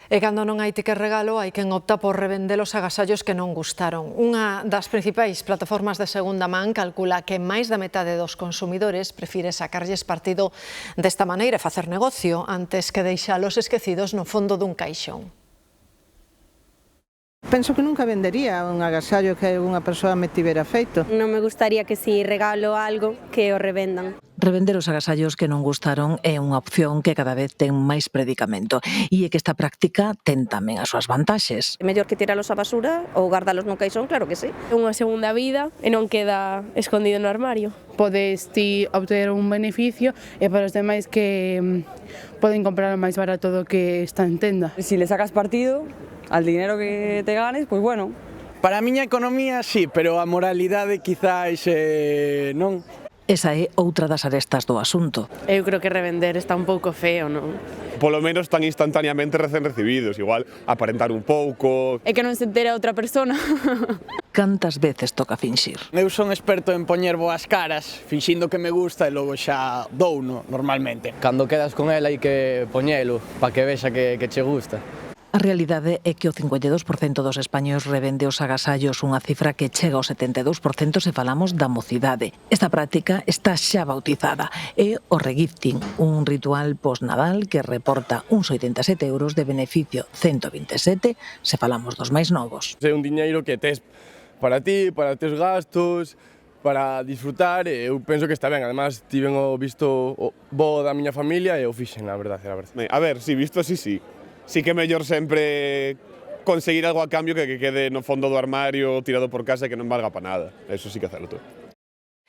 E cando non hai ticket regalo, hai quen opta por revender os agasallos que non gustaron. Unha das principais plataformas de segunda man calcula que máis da metade dos consumidores prefire sacarlles partido desta maneira e facer negocio antes que deixalos esquecidos no fondo dun caixón. Penso que nunca vendería un agasallo que unha persoa me tivera feito. Non me gustaría que si regalo algo que o revendan. Revender os agasallos que non gustaron é unha opción que cada vez ten máis predicamento e é que esta práctica ten tamén as súas vantaxes. É mellor que tiralos á basura ou guardalos no caixón, claro que sí. É unha segunda vida e non queda escondido no armario. Podes ti obter un beneficio e para os demais que poden comprar máis barato do que está en tenda. Si le sacas partido al dinero que te ganes, pues bueno. Para a miña economía sí, pero a moralidade quizás non. Esa é outra das arestas do asunto. Eu creo que revender está un pouco feo, non? Polo menos tan instantaneamente recén recibidos, igual aparentar un pouco. É que non se entera outra persona. Cantas veces toca finxir? Eu son experto en poñer boas caras, finxindo que me gusta e logo xa douno normalmente. Cando quedas con ela hai que poñelo para que vexa que che gusta. A realidade é que o 52% dos españois revende os agasallos, unha cifra que chega ao 72% se falamos da mocidade. Esta práctica está xa bautizada. É o regifting, un ritual post-Nadal que reporta uns 87 euros de beneficio, 127 se falamos dos máis novos. É un diñeiro que tes para ti, para os teus gastos, para disfrutar, e eu penso que está ben. Además, tiven o visto bo da miña familia e o fixen, a verdade. A ver, si visto así, sí. Sí que é mellor sempre conseguir algo a cambio que quede no fondo do armario tirado por casa e que non valga para nada. Eso sí que é certo.